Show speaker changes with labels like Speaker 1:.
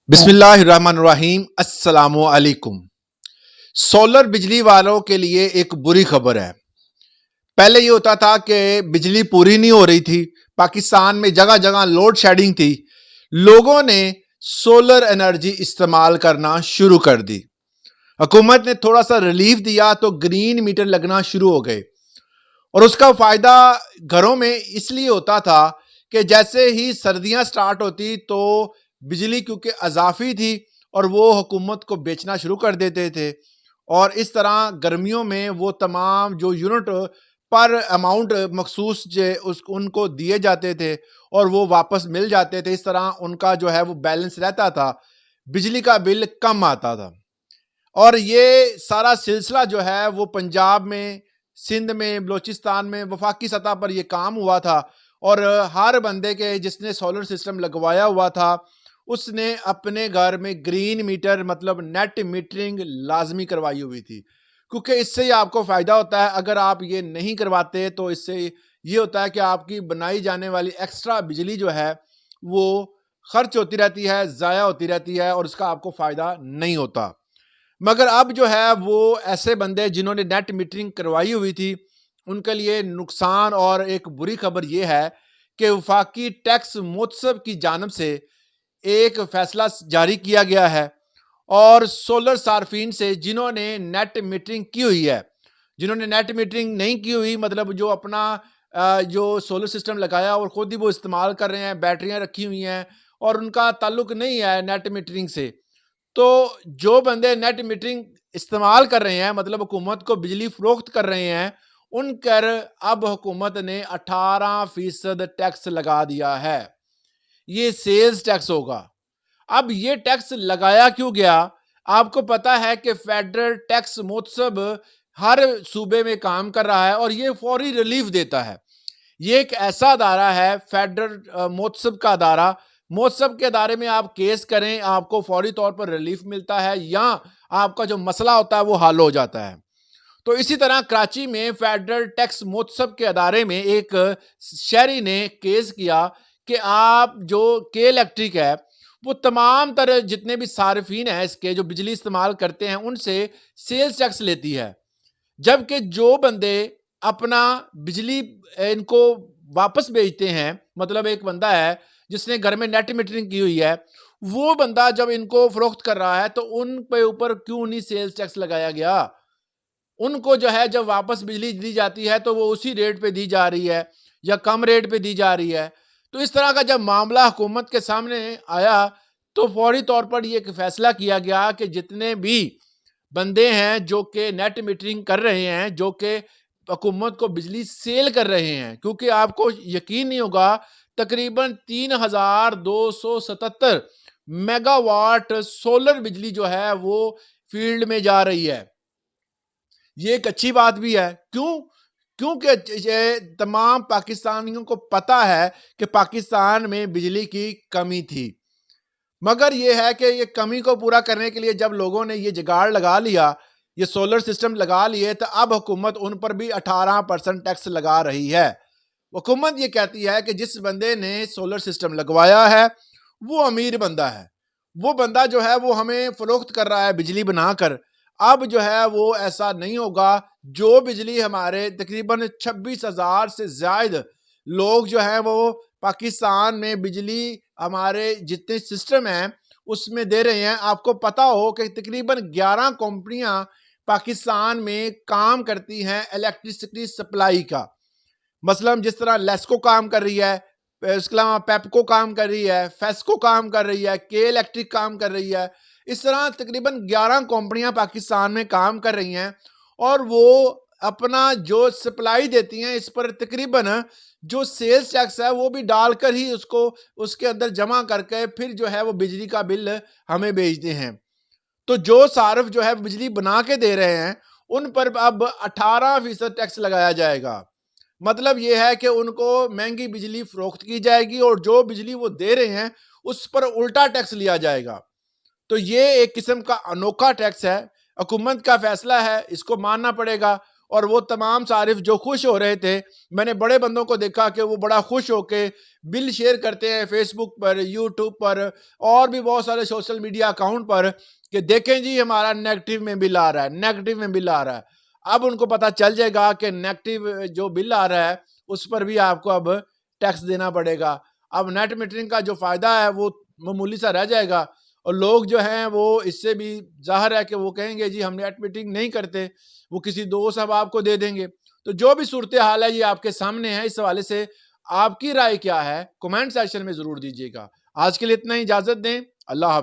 Speaker 1: बिस्मिल्लाहिर्रहमानिर्रहीम अस्सलामुअलैकुम। सोलर बिजली वालों के लिए एक बुरी खबर है। पहले ये होता था कि बिजली पूरी नहीं हो रही थी, पाकिस्तान में जगह जगह लोड शेडिंग थी। लोगों ने सोलर एनर्जी इस्तेमाल करना शुरू कर दी। हुकूमत ने थोड़ा सा रिलीफ दिया तो ग्रीन मीटर लगना शुरू हो गए और उसका फायदा घरों में इसलिए होता था कि जैसे ही सर्दियां स्टार्ट होती तो बिजली क्योंकि अजाफी थी और वो हुकूमत को बेचना शुरू कर देते थे और इस तरह गर्मियों में वो तमाम जो यूनिट पर अमाउंट मखसूस उस उनको दिए जाते थे और वो वापस मिल जाते थे। इस तरह उनका जो है वो बैलेंस रहता था, बिजली का बिल कम आता था। और ये सारा सिलसिला जो है वो पंजाब में, सिंध में, बलोचिस्तान में वफाकी सतह पर ये काम हुआ था और हर बंदे के जिसने सोलर सिस्टम लगवाया हुआ था उसने अपने घर में ग्रीन मीटर मतलब नेट मीटरिंग लाजमी करवाई हुई थी, क्योंकि इससे ही आपको फायदा होता है। अगर आप ये नहीं करवाते तो इससे ये होता है कि आपकी बनाई जाने वाली एक्स्ट्रा बिजली जो है वो खर्च होती रहती है, ज़ाया होती रहती है और उसका आपको फायदा नहीं होता। मगर अब जो है वो ऐसे बंदे जिन्होंने नेट मीटरिंग करवाई हुई थी उनके लिए नुकसान और एक बुरी खबर ये है कि वफाकी टैक्स मुतसब की जानब से एक फैसला जारी किया गया है और सोलर सार्फिन से जिन्होंने नेट मीटरिंग की हुई है, जिन्होंने नेट मीटरिंग नहीं की हुई मतलब जो अपना जो सोलर सिस्टम लगाया और खुद ही वो इस्तेमाल कर रहे हैं, बैटरियां रखी हुई हैं और उनका ताल्लुक नहीं है नेट मीटरिंग से, तो जो बंदे नेट मीटरिंग इस्तेमाल कर रहे हैं मतलब हुकूमत को बिजली फरोख्त कर रहे हैं, उन पर अब हुकूमत ने 18% टैक्स लगा दिया है। ये सेल्स टैक्स होगा। अब ये टैक्स लगाया क्यों गया? आपको पता है कि फेडरल टैक्स मुतसब हर सूबे में काम कर रहा है और ये फौरी रिलीफ देता है। ये एक ऐसा अदारा है फेडरल मोतसब का अदारा। मोतसब के अदारे में आप केस करें, आपको फौरी तौर पर रिलीफ मिलता है या आपका जो मसला होता है वो हल हो जाता है। तो इसी तरह कराची में फेडरल टैक्स मोतसब के अदारे में एक शहरी ने केस किया कि आप जो के इलेक्ट्रिक है वो तमाम तरह जितने भी सार्फिन हैं इसके जो बिजली इस्तेमाल करते हैं उनसे सेल्स टैक्स लेती है, जबकि जो बंदे अपना बिजली इनको वापस बेचते हैं, मतलब एक बंदा है जिसने घर में नेट मीटरिंग की हुई है, वो बंदा जब इनको फरोख्त कर रहा है तो उन पे ऊपर क्यों नहीं सेल्स टैक्स लगाया गया? उनको जो है जब वापस बिजली दी जाती है तो वो उसी रेट पे दी जा रही है या कम रेट पे दी जा रही है। तो इस तरह का जब मामला हुकूमत के सामने आया तो फौरी तौर पर ये एक फैसला किया गया कि जितने भी बंदे हैं जो कि नेट मीटरिंग कर रहे हैं, जो कि हुकूमत को बिजली सेल कर रहे हैं, क्योंकि आपको यकीन नहीं होगा तकरीबन 3277 मेगावाट सोलर बिजली जो है वो फील्ड में जा रही है। ये एक अच्छी बात भी है। क्यों? क्योंकि ये तमाम पाकिस्तानियों को पता है कि पाकिस्तान में बिजली की कमी थी। मगर ये है कि ये कमी को पूरा करने के लिए जब लोगों ने ये जुगाड़ लगा लिया, ये सोलर सिस्टम लगा लिए, तो अब हुकूमत उन पर भी 18% टैक्स लगा रही है। हुकूमत ये कहती है कि जिस बंदे ने सोलर सिस्टम लगवाया है, वो अमीर बंदा है। वो बंदा जो है वो हमें फ़रोख्त कर रहा है बिजली बनाकर। अब जो है वो ऐसा नहीं होगा। जो बिजली हमारे तकरीबन 26,000 से ज़ायद लोग जो हैं वो पाकिस्तान में बिजली हमारे जितने सिस्टम हैं उसमें दे रहे हैं। आपको पता हो कि तकरीबन 11 कंपनियां पाकिस्तान में काम करती हैं इलेक्ट्रिसिटी सप्लाई का। मसलन जिस तरह लेस्को काम कर रही है, इसके अलावा पेप्को काम कर रही है, फेस्को काम कर रही है, के इलेक्ट्रिक काम कर रही है। इस तरह तकरीबन 11 कंपनियां पाकिस्तान में काम कर रही हैं और वो अपना जो सप्लाई देती हैं इस पर तकरीबन जो सेल्स टैक्स है वो भी डालकर ही उसको उसके अंदर जमा करके फिर जो है वो बिजली का बिल हमें भेजते हैं। तो जो सार्फ जो है बिजली बना के दे रहे हैं उन पर अब 18% टैक्स लगाया जाएगा। मतलब ये है कि उनको महंगी बिजली फरोख्त की जाएगी और जो बिजली वो दे रहे हैं उस पर उल्टा टैक्स लिया जाएगा। तो ये एक किस्म का अनोखा टैक्स है। हुकूमत का फैसला है, इसको मानना पड़ेगा और वो तमाम सारिफ जो खुश हो रहे थे, मैंने बड़े बंदों को देखा कि वो बड़ा खुश होके बिल शेयर करते हैं फेसबुक पर, यूट्यूब पर और भी बहुत सारे सोशल मीडिया अकाउंट पर कि देखें जी हमारा नेगेटिव में बिल आ रहा है, नेगेटिव में बिल आ रहा है। अब उनको पता चल जाएगा कि नेगेटिव जो बिल आ रहा है उस पर भी आपको अब टैक्स देना पड़ेगा। अब नेट मीटरिंग का जो फ़ायदा है वो मामूली सा रह जाएगा और लोग जो हैं वो इससे भी ज़ाहिर है कि वो कहेंगे जी हम नेट मीटिंग नहीं करते, वो किसी दोस्त अहबाब को दे देंगे। तो जो भी सूरत हाल है ये आपके सामने है, इस हवाले से आपकी राय क्या है? कमेंट सेक्शन में ज़रूर दीजिएगा। आज के लिए इतना ही, इजाज़त दें। अल्लाह हाफ़िज़।